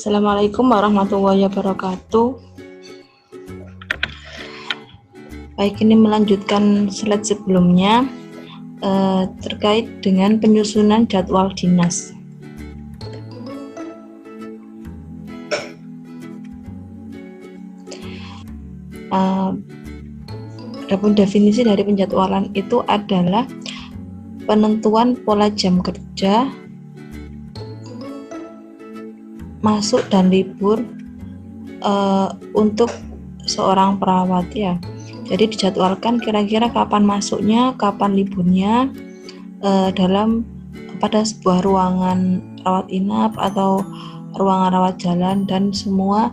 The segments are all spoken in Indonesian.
Assalamualaikum warahmatullahi wabarakatuh. Baik, ini melanjutkan slide sebelumnya terkait dengan penyusunan jadwal dinas. Adapun definisi dari penjadwalan itu adalah penentuan pola jam kerja, masuk dan libur untuk seorang perawat ya. Jadi dijadwalkan kira-kira kapan masuknya, kapan liburnya pada sebuah ruangan rawat inap atau ruangan rawat jalan dan semua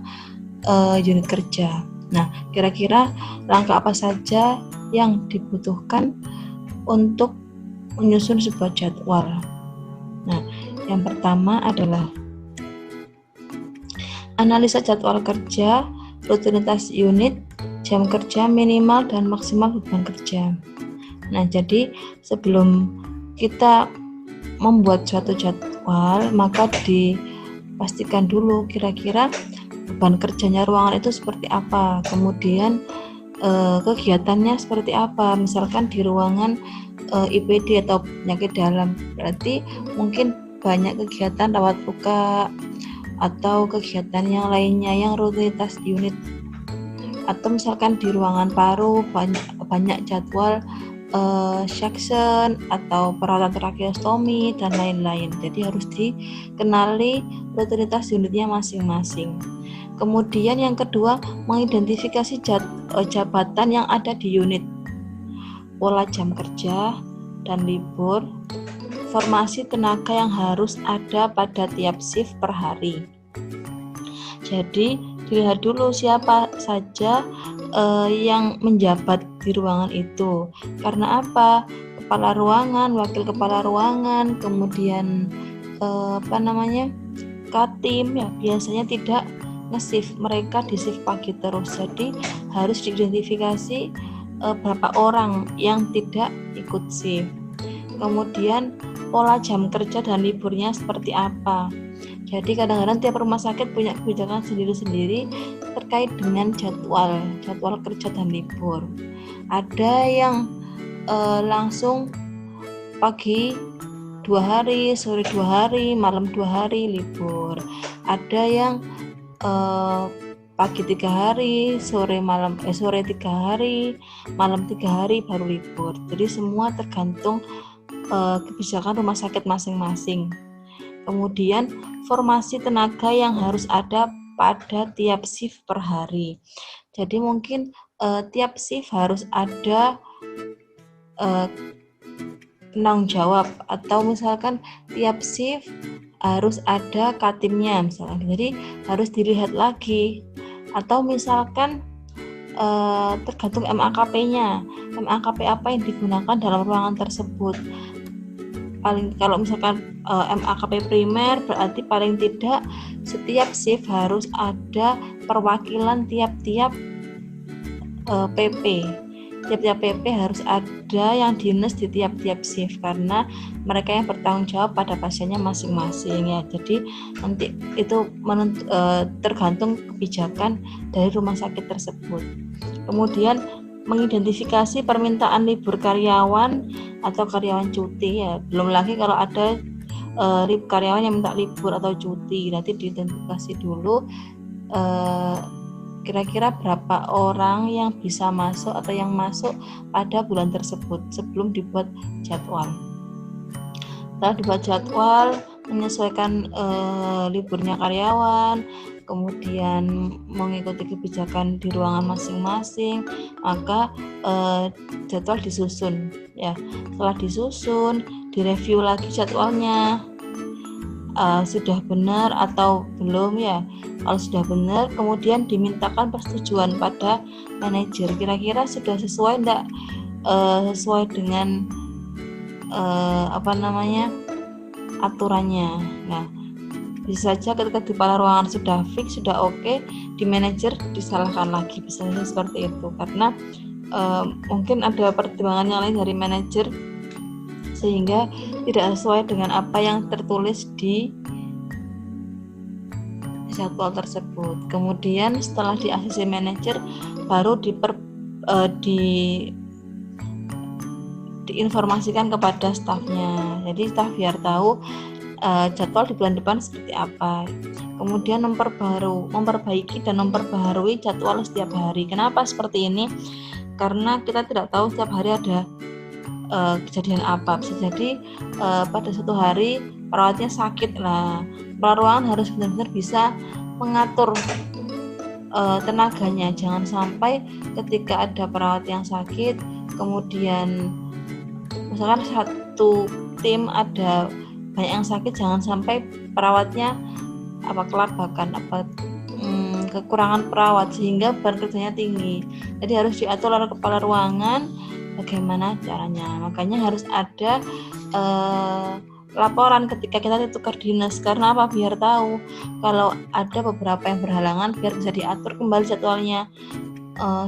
unit kerja. Nah, kira-kira langkah apa saja yang dibutuhkan untuk menyusun sebuah jadwal. Nah, yang pertama adalah analisa jadwal kerja, rutinitas unit, jam kerja minimal dan maksimal beban kerja. Nah, jadi sebelum kita membuat suatu jadwal, maka dipastikan dulu kira-kira beban kerjanya ruangan itu seperti apa, kemudian kegiatannya seperti apa. Misalkan di ruangan IPD atau penyakit dalam, berarti mungkin banyak kegiatan rawat luka atau kegiatan yang lainnya yang rutinitas unit. Atau misalkan di ruangan paru banyak jadwal section atau perawatan tracheostomi dan lain-lain. Jadi harus dikenali rutinitas unitnya masing-masing. Kemudian yang kedua, mengidentifikasi jabatan yang ada di unit, pola jam kerja dan libur, formasi tenaga yang harus ada pada tiap shift per hari. Jadi dilihat dulu siapa saja yang menjabat di ruangan itu. Karena apa? Kepala ruangan, wakil kepala ruangan, kemudian Katim ya biasanya tidak nge-shift, mereka di shift pagi terus. Jadi harus diidentifikasi berapa orang yang tidak ikut shift. Kemudian pola jam kerja dan liburnya seperti apa. Jadi kadang-kadang tiap rumah sakit punya kebijakan sendiri-sendiri terkait dengan jadwal kerja dan libur. Ada yang langsung pagi 2 hari, sore 2 hari, malam 2 hari libur. Ada yang pagi 3 hari, sore 3 hari, malam 3 hari baru libur. Jadi semua tergantung kebijakan rumah sakit masing-masing. Kemudian formasi tenaga yang harus ada pada tiap shift per hari. Jadi mungkin tiap shift harus ada penanggung jawab, atau misalkan tiap shift harus ada katimnya misalkan. Jadi harus dilihat lagi. Atau misalkan tergantung MAKP-nya. MAKP apa yang digunakan dalam ruangan tersebut. Kalau misalkan MAKP primer, berarti paling tidak setiap shift harus ada perwakilan tiap-tiap PP. Tiap-tiap PP harus ada yang dinas di tiap-tiap shift karena mereka yang bertanggung jawab pada pasiennya masing-masing ya. Jadi nanti itu tergantung kebijakan dari rumah sakit tersebut. Kemudian mengidentifikasi permintaan libur karyawan atau karyawan cuti ya. Belum lagi kalau ada karyawan yang minta libur atau cuti, nanti diidentifikasi dulu kira-kira berapa orang yang bisa masuk atau yang masuk pada bulan tersebut sebelum dibuat jadwal. Setelah dibuat jadwal, menyesuaikan liburnya karyawan, kemudian mengikuti kebijakan di ruangan masing-masing, maka jadwal disusun ya. Setelah disusun, direview lagi jadwalnya, sudah benar atau belum ya. Kalau sudah benar, kemudian dimintakan persetujuan pada manajer, kira-kira sudah sesuai enggak sesuai dengan aturannya. Nah, bisa saja ketika di kepala ruangan sudah fix, sudah oke, di manajer disalahkan lagi, bisa seperti itu karena mungkin ada pertimbangan yang lain dari manajer sehingga tidak sesuai dengan apa yang tertulis di jadwal tersebut. Kemudian setelah di ACC manager baru diinformasikan kepada stafnya. Jadi staf biar tahu jadwal di bulan depan seperti apa. Kemudian memperbaiki dan memperbaharui jadwal setiap hari. Kenapa seperti ini? Karena kita tidak tahu setiap hari ada kejadian apa. Bisa jadi pada suatu hari perawatnya sakit. Nah, kepala ruangan harus benar-benar bisa mengatur tenaganya. Jangan sampai ketika ada perawat yang sakit, kemudian misalkan satu tim ada banyak yang sakit, jangan sampai perawatnya kelabakan kekurangan perawat sehingga beban kerjanya tinggi. Jadi harus diatur oleh kepala ruangan bagaimana caranya. Makanya harus ada laporan ketika kita ditukar dinas. Karena apa? Biar tahu kalau ada beberapa yang berhalangan, biar bisa diatur kembali jadwalnya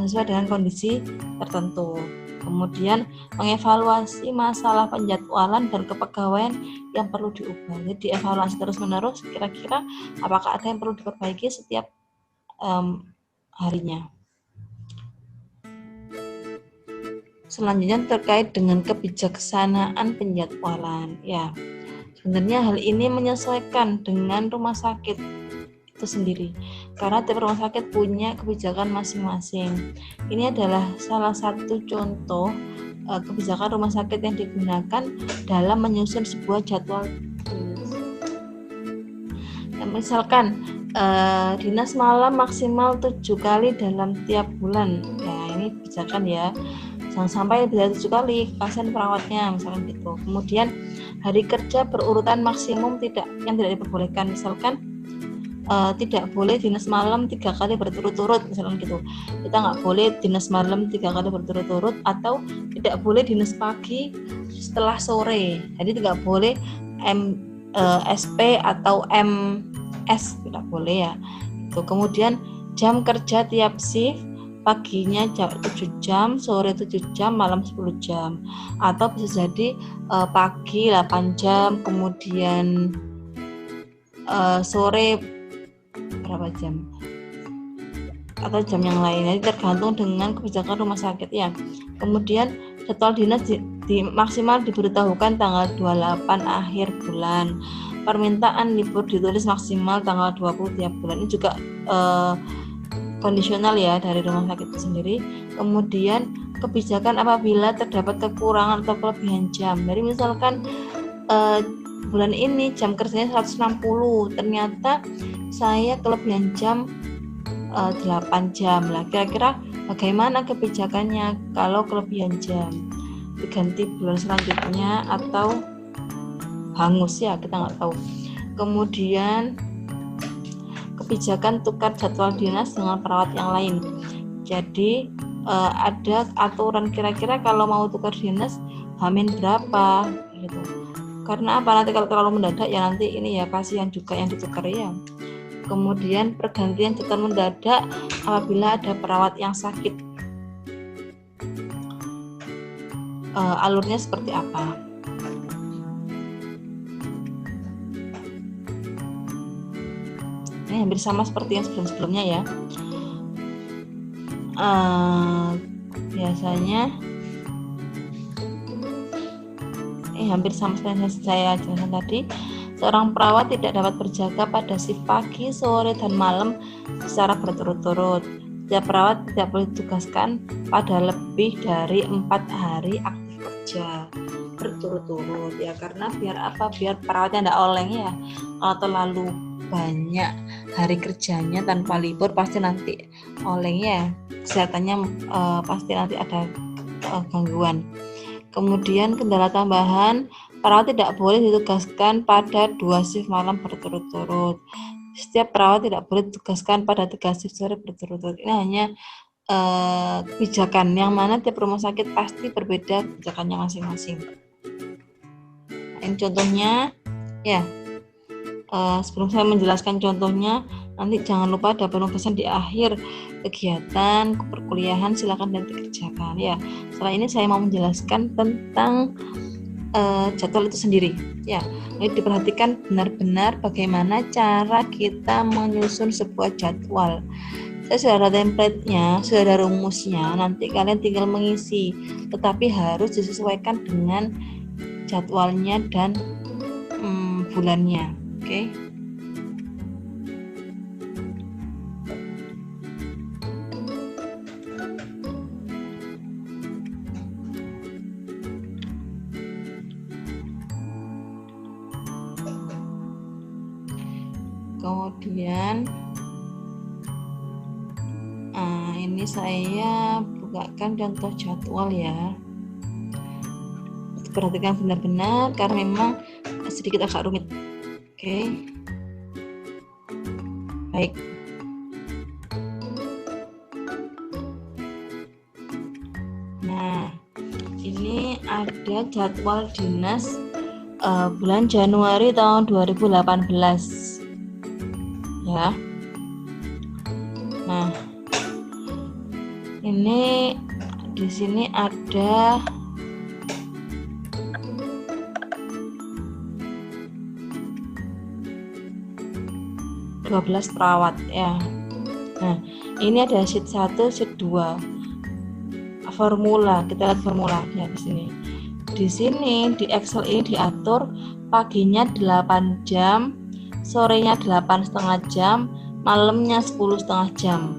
sesuai dengan kondisi tertentu. Kemudian mengevaluasi masalah penjadwalan dan kepegawaian yang perlu diubah. Jadi evaluasi terus-menerus, kira-kira apakah ada yang perlu diperbaiki setiap harinya. Selanjutnya terkait dengan kebijaksanaan penjadwalan. Ya, sebenarnya hal ini menyesuaikan dengan rumah sakit itu sendiri, karena tiap rumah sakit punya kebijakan masing-masing. Ini adalah salah satu contoh kebijakan rumah sakit yang digunakan dalam menyusun sebuah jadwal dinas. Misalkan dinas malam maksimal 7 kali dalam tiap bulan. Ya, ini kebijakan ya. Jangan sampai lebih dari 7 kali pasien perawatnya, misalkan gitu. Kemudian hari kerja berurutan maksimum yang tidak diperbolehkan. Misalkan tidak boleh dinas malam 3 kali berturut-turut, misalkan gitu. Kita nggak boleh dinas malam 3 kali berturut-turut, atau tidak boleh dinas pagi setelah sore. Jadi tidak boleh SP atau MS, tidak boleh ya. Itu. Kemudian jam kerja tiap shift, paginya 7 jam, sore 7 jam, malam 10 jam. Atau bisa jadi pagi 8 jam, kemudian sore berapa jam, atau jam yang lain. Jadi tergantung dengan kebijakan rumah sakit ya. Kemudian jadwal dinas maksimal diberitahukan tanggal 28 akhir bulan. Permintaan libur ditulis maksimal tanggal 20 tiap bulan. Ini juga kondisional ya dari rumah sakit itu sendiri. Kemudian kebijakan apabila terdapat kekurangan atau kelebihan jam. Jadi misalkan bulan ini jam kerjanya 160, ternyata saya kelebihan jam 8 jam lah. Kira-kira bagaimana kebijakannya kalau kelebihan jam? Diganti bulan selanjutnya atau hangus ya, kita nggak tahu. Kemudian kebijakan tukar jadwal dinas dengan perawat yang lain. Jadi ada aturan kira-kira kalau mau tukar dinas hamin berapa gitu. Karena apa, nanti kalau terlalu mendadak ya nanti ini ya kasihan juga yang ditukar ya. Kemudian pergantian jadwal mendadak apabila ada perawat yang sakit. Alurnya seperti apa? Ini hampir sama seperti yang sebelum-sebelumnya ya. Biasanya hampir sama seperti yang saya jelaskan tadi. Seorang perawat tidak dapat berjaga pada shift pagi, sore, dan malam secara berturut-turut. Setiap perawat tidak boleh ditugaskan pada lebih dari 4 hari aktif kerja berturut-turut ya, karena biar apa? Biar perawatnya tidak oleng ya. Kalau terlalu banyak hari kerjanya tanpa libur pasti nanti oleng ya, kesehatannya pasti nanti ada gangguan. Kemudian kendala tambahan, perawat tidak boleh ditugaskan pada 2 shift malam berturut-turut. Setiap perawat tidak boleh ditugaskan pada 3 shift sore berturut-turut. Ini hanya kebijakan yang mana tiap rumah sakit pasti berbeda kebijakannya masing-masing. Ini contohnya ya. Sebelum saya menjelaskan contohnya, nanti jangan lupa ada penugasan di akhir kegiatan perkuliahan, silakan nanti kerjakan ya. Setelah ini saya mau menjelaskan tentang jadwal itu sendiri. Ya, ini diperhatikan benar-benar bagaimana cara kita menyusun sebuah jadwal. Saya sudah ada template-nya, sudah ada rumusnya, nanti kalian tinggal mengisi, tetapi harus disesuaikan dengan jadwalnya dan bulannya. Oke. Kemudian ini saya bukakan contoh jadwal ya. Perhatikan benar-benar karena memang sedikit agak rumit. Oke. Baik. Nah, ini ada jadwal dinas bulan Januari tahun 2018. Ya. Nah, ini di sini ada (12) perawat ya. Nah, ini ada sheet 1, sheet 2. Formula, kita lihat formula ya di sini. Di sini di Excel ini diatur paginya 8 jam, sorenya 8,5 jam, malamnya 10,5 jam.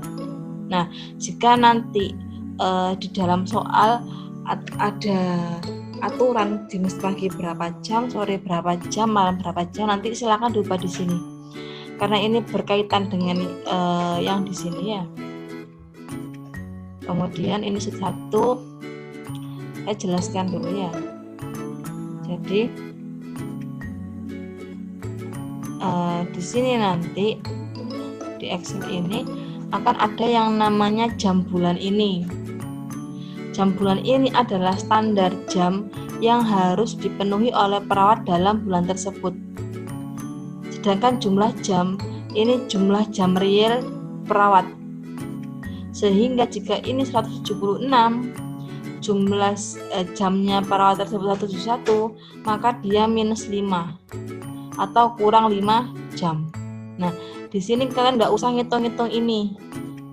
Nah, jika nanti di dalam soal ada aturan jenis pagi berapa jam, sore berapa jam, malam berapa jam, nanti silakan diubah di sini. Karena ini berkaitan dengan yang di sini ya. Kemudian ini sheet 1 saya jelaskan dulu ya. Jadi di sini nanti di Excel ini akan ada yang namanya jam bulan ini. Jam bulan ini adalah standar jam yang harus dipenuhi oleh perawat dalam bulan tersebut. Sedangkan jumlah jam ini jumlah jam real perawat. Sehingga jika ini 176 jumlah jamnya perawat tersebut 171, maka dia minus 5 atau kurang 5 jam. Nah, di sini kalian nggak usah ngitung-ngitung ini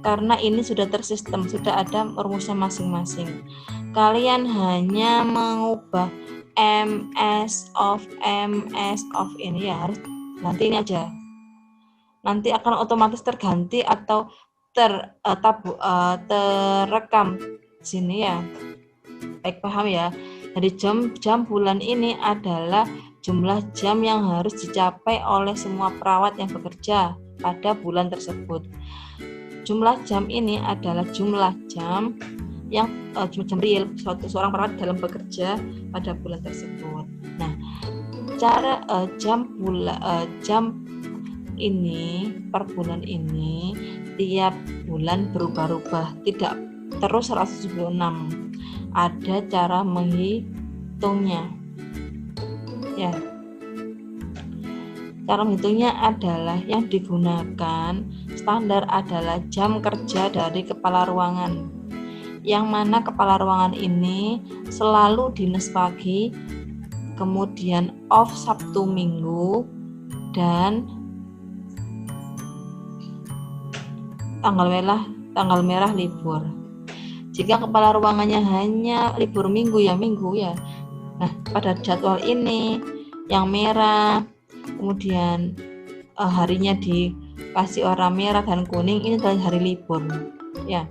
karena ini sudah tersistem, sudah ada rumusnya masing-masing. Kalian hanya mengubah MS of ini ya, harus nanti ini aja. Nanti akan otomatis terganti atau terekam di sini ya. Baik, paham ya. Jadi jam bulan ini adalah jumlah jam yang harus dicapai oleh semua perawat yang bekerja pada bulan tersebut. Jumlah jam ini adalah jumlah jam yang jam real seorang perawat dalam bekerja pada bulan tersebut. Nah, cara jam ini per bulan ini tiap bulan berubah-ubah, tidak terus 176. Ada cara menghitungnya. Ya. Cara menghitungnya adalah yang digunakan standar adalah jam kerja dari kepala ruangan. Yang mana kepala ruangan ini selalu dinas pagi, kemudian off Sabtu Minggu, dan tanggal merah libur. Jika kepala ruangannya hanya libur minggu ya. Nah, pada jadwal ini yang merah, kemudian harinya dikasih warna merah dan kuning, ini adalah hari libur ya.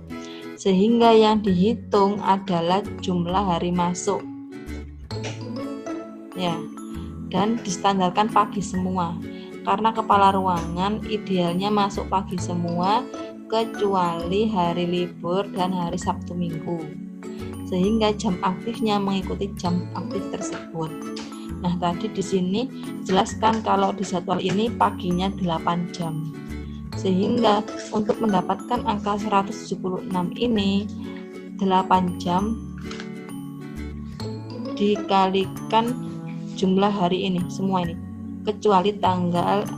Sehingga yang dihitung adalah jumlah hari masuk ya, dan distandarkan pagi semua karena kepala ruangan idealnya masuk pagi semua kecuali hari libur dan hari Sabtu Minggu, sehingga jam aktifnya mengikuti jam aktif tersebut. Nah, tadi di sini jelaskan kalau di jadwal ini paginya 8 jam. Sehingga untuk mendapatkan angka 176 ini 8 jam dikalikan jumlah hari ini semua ini kecuali tanggal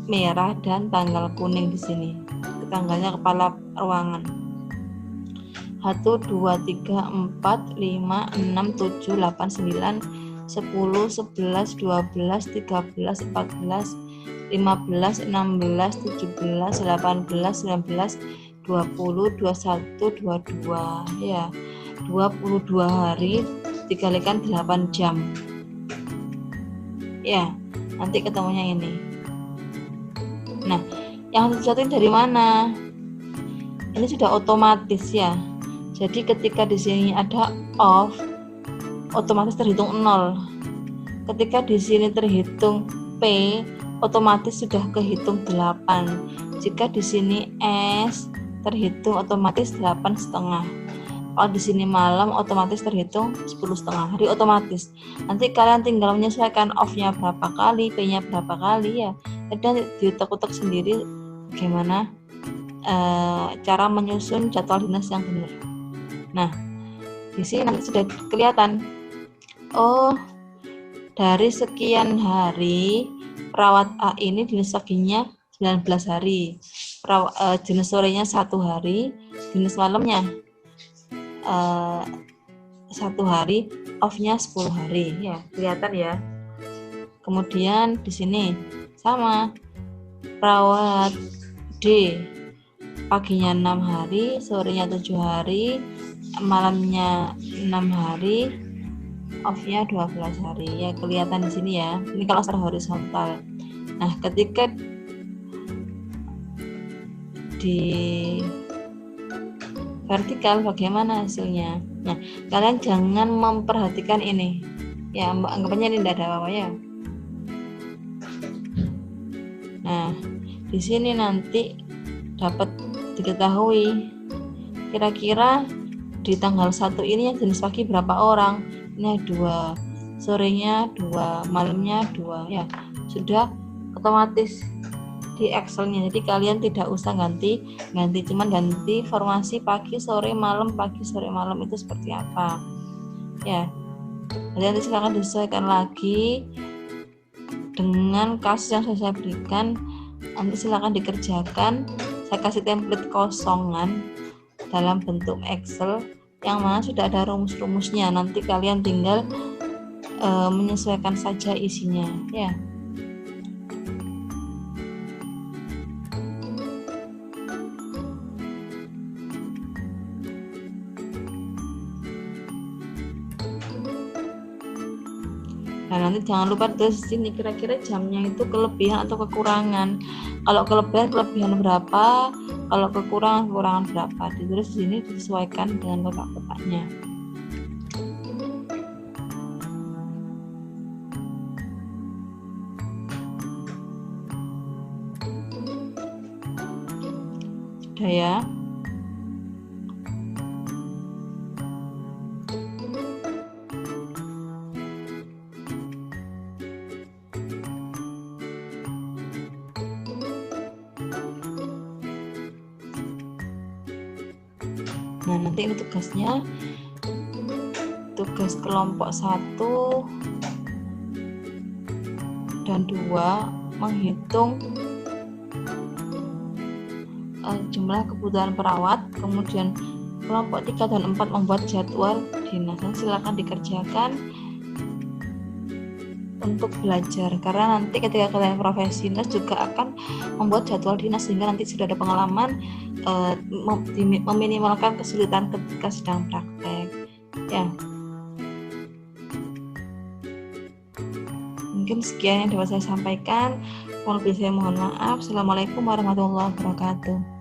merah dan tanggal kuning di sini. Tanggalnya kepala ruangan 1, 2, 3, 4, 5, 6, 7, 8, 9, 10, 11, 12, 13, 14, 15, 16, 17, 18, 19, 20, 21, 22 ya. 22 hari dikalikan 8 jam. Ya, nanti ketemunya ini. Nah, yang satu ini dari mana? Ini sudah otomatis ya. Jadi ketika di sini ada off, otomatis terhitung 0. Ketika di sini terhitung P, otomatis sudah kehitung 8. Jika di sini S, terhitung otomatis 8,5. Kalau di sini malam otomatis terhitung 10,5. Jadi otomatis. Nanti kalian tinggal menyesuaikan off-nya berapa kali, P-nya berapa kali ya. Dan diutak-utak sendiri bagaimana cara menyusun jadwal dinas yang benar. Nah, di sini nanti sudah kelihatan. Oh, dari sekian hari perawat A ini dinas paginya 19 hari, dinas sorenya 1 hari, dinas malamnya 1 hari, off-nya 10 hari ya, kelihatan ya. Kemudian di sini sama, perawat D paginya 6 hari, sorenya 7 hari, malamnya 6 hari, off-nya 12 hari ya, kelihatan di sini ya. Ini kalau secara horizontal. Nah, ketika di vertikal bagaimana hasilnya? Nah, kalian jangan memperhatikan ini ya, anggapannya ini tidak ada apa-apa ya. Nah, di sini nanti dapat diketahui kira-kira di tanggal 1 ini yang jenis pagi berapa orang. Ini 2, sorenya 2, malamnya 2 ya. Sudah otomatis di Excelnya, jadi kalian tidak usah ganti, cuman ganti formasi pagi, sore, malam, pagi, sore, malam itu seperti apa ya. Jadi nanti silakan disesuaikan lagi dengan kasus yang saya berikan. Nanti silakan dikerjakan. Saya kasih template kosongan dalam bentuk Excel yang mana sudah ada rumus-rumusnya. Nanti kalian tinggal menyesuaikan saja isinya ya. Nah, nanti jangan lupa tulis sini kira-kira jamnya itu kelebihan atau kekurangan. Kalau kelebihan berapa, kalau kekurangan berapa. Ditulis di sini, disesuaikan dengan kotak-kotaknya. Sudah ya. Nah, nanti ini tugasnya, tugas kelompok 1 dan 2 menghitung jumlah kebutuhan perawat, kemudian kelompok 3 dan 4 membuat jadwal dinas. Silakan dikerjakan untuk belajar, karena nanti ketika kalian profesi dinas juga akan membuat jadwal dinas, sehingga nanti sudah ada pengalaman meminimalkan kesulitan ketika sedang praktek ya. Mungkin sekian yang dapat saya sampaikan. Kalau bisa, mohon maaf. Assalamualaikum warahmatullahi wabarakatuh.